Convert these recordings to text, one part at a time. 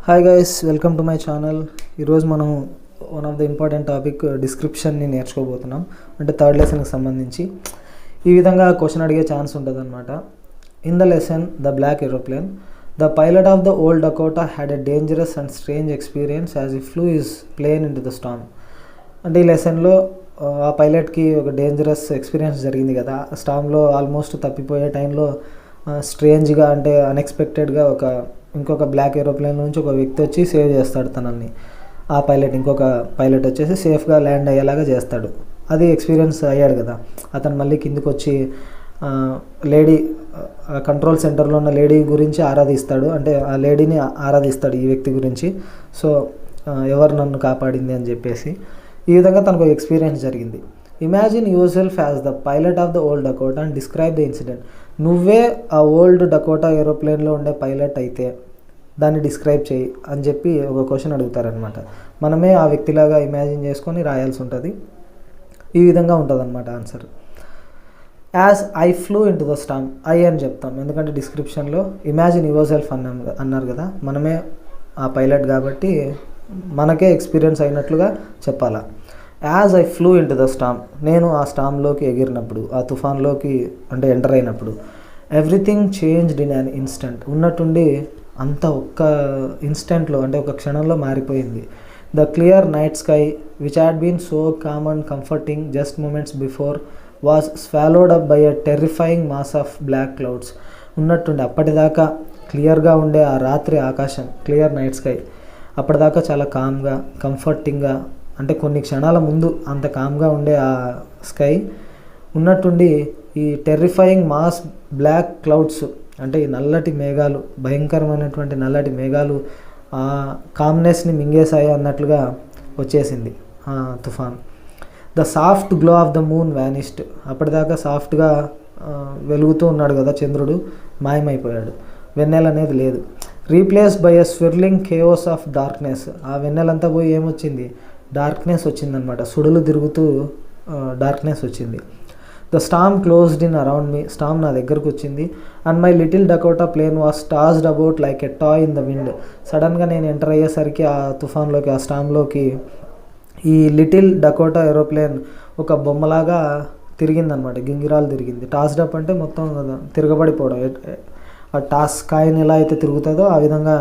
Hi guys, welcome to my channel. ఈరోజు మనం one of the important topic డిస్క్రిప్షన్ని నేర్చుకోబోతున్నాం. అంటే థర్డ్ లెసన్కి సంబంధించి ఈ విధంగా క్వశ్చన్ అడిగే ఛాన్స్ ఉంటుంది అనమాట. In the lesson the black aeroplane, the pilot of the old Dakota had a dangerous and strange experience as he flew his plane into the storm. అంటే ఈ లెసన్లో ఆ పైలట్కి ఒక డేంజరస్ ఎక్స్పీరియన్స్ జరిగింది కదా. స్టామ్లో ఆల్మోస్ట్ తప్పిపోయే టైంలో స్ట్రేంజ్గా అంటే అన్ఎక్స్పెక్టెడ్గా ఇంకొక బ్లాక్ ఏరోప్లేన్ నుంచి ఒక వ్యక్తి వచ్చి సేవ్ చేస్తాడు తనని. ఆ పైలట్ ఇంకొక పైలట్ వచ్చేసి సేఫ్గా ల్యాండ్ అయ్యేలాగా చేస్తాడు. అది ఎక్స్పీరియన్స్ అయ్యాడు కదా. అతను మళ్ళీ కిందికి వచ్చి లేడీ కంట్రోల్ సెంటర్లో ఉన్న లేడీ గురించి ఆరాధిస్తాడు. అంటే ఆ లేడీని ఆరాధిస్తాడు ఈ వ్యక్తి గురించి. సో ఎవరు నన్ను కాపాడింది అని చెప్పేసి ఈ విధంగా తనకు ఎక్స్పీరియన్స్ జరిగింది. Imagine your self as the pilot of the old Dakota and describe the incident. నువ్వే ఆ ఓల్డ్ డకోటా ఏరోప్లేన్లో ఉండే పైలట్ అయితే దాన్ని డిస్క్రైబ్ చేయి అని చెప్పి ఒక క్వశ్చన్ అడుగుతారనమాట. మనమే ఆ వ్యక్తిలాగా ఇమాజిన్ చేసుకొని రాయాల్సి ఉంటుంది. ఈ విధంగా ఉంటుంది అనమాట answer. As I flew into the Storm, I అని చెప్తాం ఎందుకంటే డిస్క్రిప్షన్లో ఇమాజిన్ యువర్ సెల్ఫ్ అన్నారు కదా. మనమే ఆ పైలట్ కాబట్టి మనకే ఎక్స్పీరియన్స్ అయినట్లుగా చెప్పాలా. As I flew into the storm, నేను ఆ స్టామ్లోకి ఎగిరినప్పుడు, ఆ తుఫాన్లోకి అంటే ఎంటర్ అయినప్పుడు, everything changed in an instant, ఉన్నట్టుండి అంత ఒక్క ఇన్స్టెంట్లో అంటే ఒక క్షణంలో మారిపోయింది. The clear night sky which had been so calm and comforting just moments before was swallowed up by a terrifying mass of black clouds. ఉన్నట్టుండి అప్పటిదాకా క్లియర్గా ఉండే ఆ రాత్రి ఆకాశం, క్లియర్ నైట్ స్కై, అప్పటిదాకా చాలా కామ్గా కంఫర్టింగ్గా అంటే కొన్ని క్షణాల ముందు అంత కామ్గా ఉండే ఆ స్కై ఉన్నట్టుండి ఈ టెర్రిఫైయింగ్ మాస్ బ్లాక్ క్లౌడ్స్ అంటే ఈ నల్లటి మేఘాలు, భయంకరమైనటువంటి నల్లటి మేఘాలు ఆ కామ్నెస్ని మింగేశాయి అన్నట్లుగా వచ్చేసింది ఆ తుఫాన్. The soft glow of the moon vanished, అప్పటిదాకా సాఫ్ట్గా వెలుగుతూ ఉన్నాడు కదా చంద్రుడు, మాయమైపోయాడు. వెన్నెల అనేది లేదు. Replaced by a swirling chaos of darkness, ఆ వెన్నెలంతా పోయి ఏమొచ్చింది, డార్క్నెస్ వచ్చిందనమాట. సుడులు తిరుగుతూ డార్క్నెస్ వచ్చింది. The storm closed in around me, storm నా దగ్గరకు వచ్చింది. And my little Dakota plane was tossed about like a toy in the wind. సడన్గా నేను ఎంటర్ అయ్యేసరికి ఆ తుఫాన్లోకి, ఆ స్టార్మ్లోకి ఈ లిటిల్ డకోటా ఏరోప్లేన్ ఒక బొమ్మలాగా తిరిగిందనమాట, గింగిరాలు తిరిగింది. టాస్డ్ అప్ అంటే మొత్తం తిరగబడిపోవడం, ఆ టాస్ కాయిన్ ఎలా అయితే తిరుగుతుందో ఆ విధంగా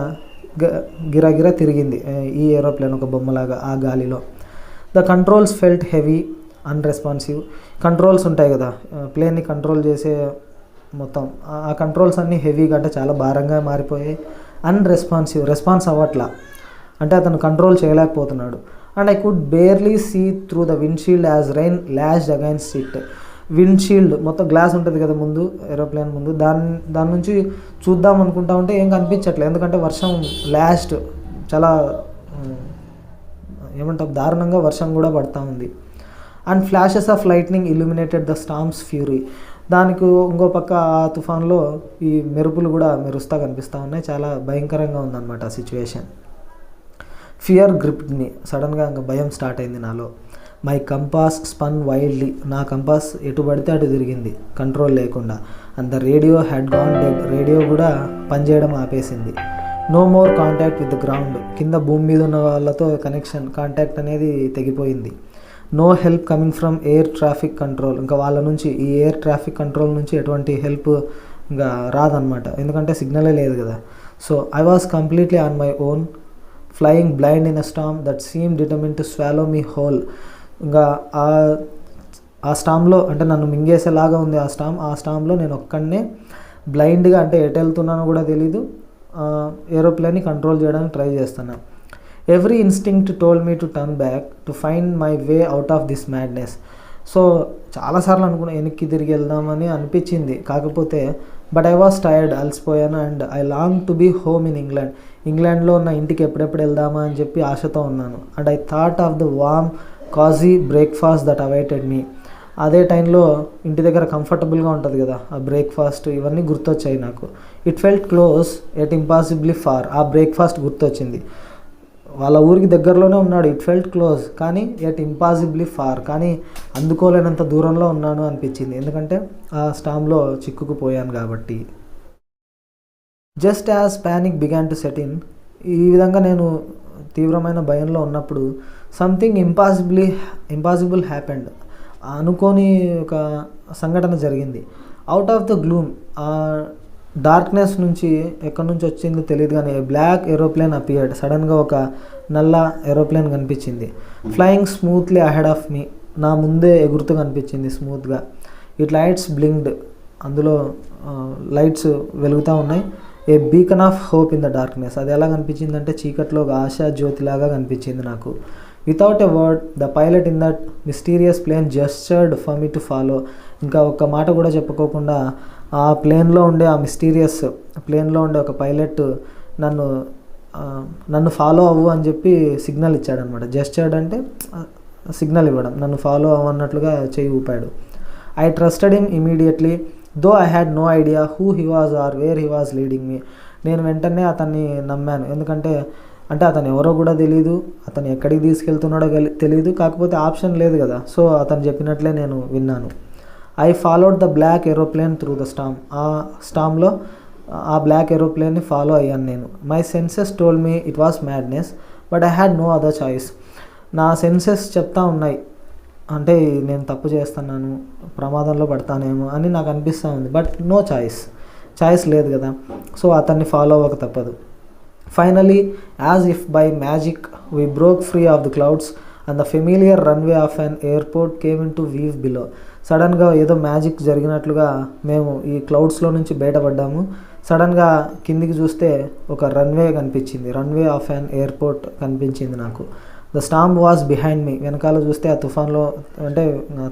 గిరగిర తిరిగింది ఈ ఏరోప్లేన్ ఒక బొమ్మలాగా ఆ గాలిలో. The controls felt heavy unresponsive, controls ఉంటాయి కదా ప్లేన్ని కంట్రోల్ చేసే మొత్తం, ఆ కంట్రోల్స్ అన్నీ హెవీగా అంటే చాలా భారంగా మారిపోయాయి. అన్రెస్పాన్సివ్, రెస్పాన్స్ అవ్వట్లా అంటే అతను కంట్రోల్ చేయలేకపోతున్నాడు. And I could barely see through the windshield as rain lashed against it. Windshield మొత్తం గ్లాస్ ఉంటుంది కదా ముందు, ఏరోప్లేన్ ముందు, దాని నుంచి చూద్దాం అనుకుంటా ఉంటే ఏం కనిపించట్లేదు, ఎందుకంటే వర్షం లాస్ట్ చాలా ఏమంటాం దారుణంగా వర్షం కూడా పడుతూ ఉంది. And flashes of lightning illuminated the storms fury, దానికి ఇంకో పక్క ఆ తుఫాన్లో ఈ మెరుపులు కూడా మెరుస్తూ కనిపిస్తూ ఉన్నాయి. చాలా భయంకరంగా ఉందన్నమాట ఆ సిచ్యువేషన్. ఫియర్ గ్రిప్డ్ మీ, సడన్గా ఇంకా భయం స్టార్ట్ అయింది నాలో. మై కంపాస్ స్పన్ వైల్డ్లీ, నా కంపాస్ ఎటు పడితే అటు తిరిగింది కంట్రోల్ లేకుండా. And the radio had gone dead, radio కూడా పనిచేయడం ఆపేసింది. No more contact with the ground, కింద భూమి మీద ఉన్న వాళ్ళతో కాంటాక్ట్ అనేది తెగిపోయింది. No help coming from air traffic control, ఇంకా వాళ్ళ నుంచి ఈ ఎయిర్ ట్రాఫిక్ కంట్రోల్ నుంచి ఎటువంటి హెల్ప్ ఇంకా రాదనమాట, ఎందుకంటే సిగ్నలే లేదు కదా. So I was completely on my own flying blind in a storm that seem determined to swallow me whole. ఇంకా ఆ స్టామ్లో అంటే నన్ను మింగేసేలాగా ఉంది ఆ స్టామ్లో నేను ఒక్కడనే బ్లైండ్గా అంటే ఎటు వెళ్తున్నానో కూడా తెలీదు, ఏరోప్లేన్ని కంట్రోల్ చేయడానికి ట్రై చేస్తున్నాను. Every instinct told me to turn back to find my way out of this madness. So చాలాసార్లు అనుకున్నా వెనక్కి తిరిగి వెళ్దామని అనిపించింది, కాకపోతే బట్ ఐ వాస్ టైర్డ్, అలసిపోయాను. And I long to be home in England, ఇంగ్లాండ్లో ఉన్న ఇంటికి ఎప్పుడెప్పుడు వెళ్దామా అని చెప్పి ఆశతో ఉన్నాను. And I thought of the warm cosy breakfast that awaited me, అదే టైంలో ఇంటి దగ్గర కంఫర్టబుల్గా ఉంటుంది కదా ఆ బ్రేక్ఫాస్ట్, ఇవన్నీ గుర్తొచ్చాయి నాకు. It felt close yet impossibly far, ఆ బ్రేక్ఫాస్ట్ గుర్తొచ్చింది. వాళ్ళ ఊరికి దగ్గరలోనే ఉన్నాడు, ఇట్ ఫెల్ట్ క్లోజ్, కానీ ఎట్ ఇంపాసిబ్లీ ఫార్, కానీ అందుకోలేనంత దూరంలో ఉన్నాను అనిపించింది, ఎందుకంటే ఆ స్టామ్లో చిక్కుకుపోయాను కాబట్టి. Just as panic began to set in ఈ విధంగా నేను తీవ్రమైన భయంలో ఉన్నప్పుడు సంథింగ్ ఇంపాసిబుల్ హ్యాపెండ్. అనుకోని ఒక సంఘటన జరిగింది. అవుట్ ఆఫ్ ద గ్లూమ్, ఆ డార్క్నెస్ నుంచి ఎక్కడి నుంచి వచ్చిందో తెలియదు కానీ బ్లాక్ ఏరోప్లేన్ అపియర్డ్. సడన్గా ఒక నల్ల ఏరోప్లేన్ కనిపించింది. ఫ్లయింగ్ స్మూత్లీ అహెడ్ ఆఫ్ మీ, నా ముందే ఎగురుతూ కనిపించింది స్మూత్గా. ఇట్ లైట్స్ బ్లింక్డ్, అందులో లైట్స్ వెలుగుతూ ఉన్నాయి. A beacon of hope in the darkness, అది ఎలా కనిపించిందంటే చీకట్లో ఒక ఆశా జ్యోతిలాగా కనిపించింది నాకు. Without a word the pilot in that mysterious plane gestured for me to follow. ఇంకా ఒక్క మాట కూడా చెప్పుకోకుండా ఆ ప్లేన్లో ఉండే, ఆ మిస్టీరియస్ ప్లేన్లో ఉండే ఒక పైలట్ నన్ను ఫాలో అవ్వు అని చెప్పి సిగ్నల్ ఇచ్చాడనమాట. జెస్చర్డ్ అంటే సిగ్నల్ ఇవ్వడం, నన్ను ఫాలో అవ్వన్నట్లుగా చేయి ఊపాడు. I trusted him immediately though I had no idea who he was or where he was leading me. నేను వెంటనే అతన్ని నమ్మాను, ఎందుకంటే అతను ఎవరో కూడా తెలియదు, అతను ఎక్కడికి తీసుకెళ్తున్నాడో తెలియదు, కాకపోతే ఆప్షన్ లేదు కదా, సో అతను చెప్పినట్లే నేను విన్నాను. I followed the black aeroplane through the storm. ఆ స్టామ్లో ఆ బ్లాక్ ఏరోప్లేన్ని ఫాలో అయ్యాను నేను. My senses told me it was madness but I had no other choice. నా సెన్సెస్ చెప్తా ఉన్నాయి, అంటే నేను తప్పు చేస్తున్నాను, ప్రమాదంలో పడతానేమో అని నాకు అనిపిస్తూ ఉంది. బట్ నో చాయిస్ లేదు కదా, సో అతన్ని ఫాలో అవ్వక తప్పదు. Finally as if by magic we broke free of the clouds and the familiar runway of an airport came into view below. సడన్గా ఏదో మ్యాజిక్ జరిగినట్లుగా మేము ఈ క్లౌడ్స్లో నుంచి బయటపడ్డాము. సడన్గా కిందికి చూస్తే ఒక రన్వే కనిపించింది, రన్వే ఆఫ్ అన్ ఎయిర్పోర్ట్ కనిపించింది నాకు. The storm was behind me, వెనకాల చూస్తే ఆ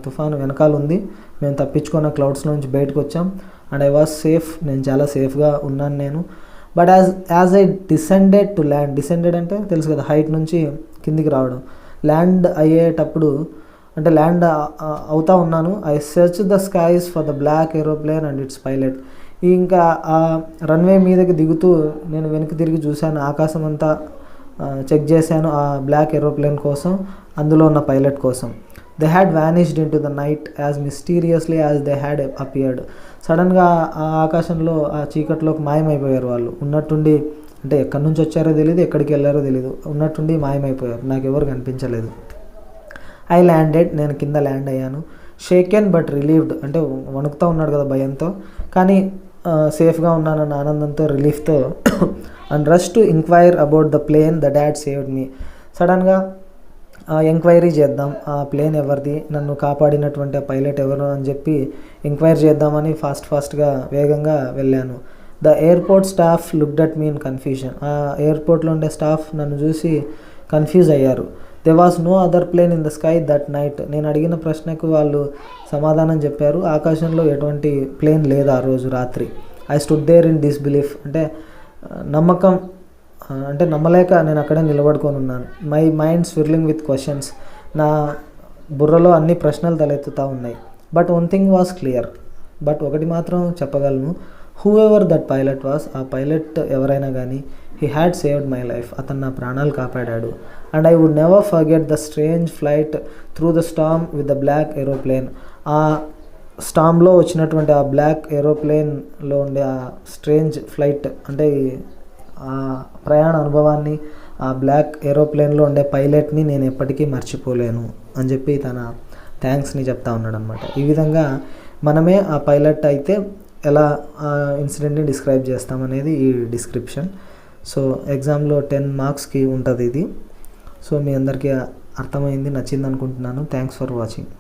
తుఫాను వెనకాల ఉంది. మేము తప్పించుకున్న క్లౌడ్స్లో నుంచి బయటకు వచ్చాం. అండ్ ఐ వాజ్ సేఫ్, నేను చాలా సేఫ్గా ఉన్నాను నేను. But as I descended to land, descended అంటే తెలుసు కదా, హైట్ నుంచి కిందికి రావడం. ల్యాండ్ అయ్యేటప్పుడు అంటే ల్యాండ్ అవుతా ఉన్నాను. I search the skies for the black aeroplane and its pilot. ఇంకా ఆ రన్వే మీదకి దిగుతూ నేను వెనక్కి తిరిగి చూశాను, ఆకాశం అంతా చెక్ చేశాను ఆ బ్లాక్ ఏరోప్లేన్ కోసం, అందులో ఉన్న పైలట్ కోసం. They had vanished into the night as mysteriously as they had appeared. సడన్గా ఆ ఆకాశంలో, ఆ చీకట్లోకి మాయమైపోయారు వాళ్ళు. ఉన్నట్టుండి, అంటే ఎక్కడి నుంచి వచ్చారో తెలియదు, ఎక్కడికి వెళ్ళారో తెలియదు, ఉన్నట్టుండి మాయమైపోయారు, నాకు ఎవరు కనిపించలేదు. ఐ ల్యాండెడ్, నేను కింద ల్యాండ్ అయ్యాను. షేకెన్ బట్ రిలీవ్డ్, అంటే వణుకుతూ ఉన్నాడు కదా భయంతో, కానీ సేఫ్గా ఉన్నానన్న ఆనందంతో, రిలీఫ్తో. And rush to enquire about the plane that had saved me. సడన్గా ఎంక్వైరీ చేద్దాం, ఆ ప్లేన్ ఎవరిది, నన్ను కాపాడినటువంటి ఆ పైలట్ ఎవరు అని చెప్పి ఎంక్వైరీ చేద్దామని ఫాస్ట్గా వేగంగా వెళ్ళాను. The airport staff looked at me in confusion. ఆ ఎయిర్పోర్ట్లో ఉండే స్టాఫ్ నన్ను చూసి కన్ఫ్యూజ్ అయ్యారు. There was no other plane in the sky that night. నేను అడిగిన ప్రశ్నకు వాళ్ళు సమాధానం చెప్పారు, ఆకాశంలో ఎటువంటి ప్లేన్ లేదు ఆ రోజు రాత్రి. I stood there in disbelief, అంటే నమ్మలేక నేను అక్కడే నిలబడుకొని ఉన్నాను. My mind swirling with questions, నా బుర్రలో అన్ని ప్రశ్నలు తలెత్తుతూ ఉన్నాయి. But one thing was clear, but ఒకటి మాత్రం చెప్పగలను, whoever that pilot was, ఆ పైలట్ ఎవరైనా కానీ, he had saved my life, అతను నా ప్రాణాలు కాపాడాడు. And I would never forget the strange flight through the storm with the black aeroplane. ఆ స్టామ్లో వచ్చినటువంటి ఆ బ్లాక్ ఏరోప్లేన్లో ఉండే ఆ స్ట్రేంజ్ ఫ్లైట్, అంటే ఆ ప్రయాణ అనుభవాన్ని, ఆ బ్లాక్ ఏరోప్లేన్లో ఉండే పైలట్ని నేను ఎప్పటికీ మర్చిపోలేను అని చెప్పి తన థ్యాంక్స్ని చెప్తా ఉన్నాడు అనమాట. ఈ విధంగా మనమే ఆ పైలట్ అయితే ఎలా ఆ ఇన్సిడెంట్ని డిస్క్రైబ్ చేస్తామనేది ఈ డిస్క్రిప్షన్. సో ఎగ్జామ్లో 10 మార్క్స్కి ఉంటుంది ఇది. సో మీ అందరికీ అర్థమైంది, నచ్చింది అనుకుంటున్నాను. Thanks for watching.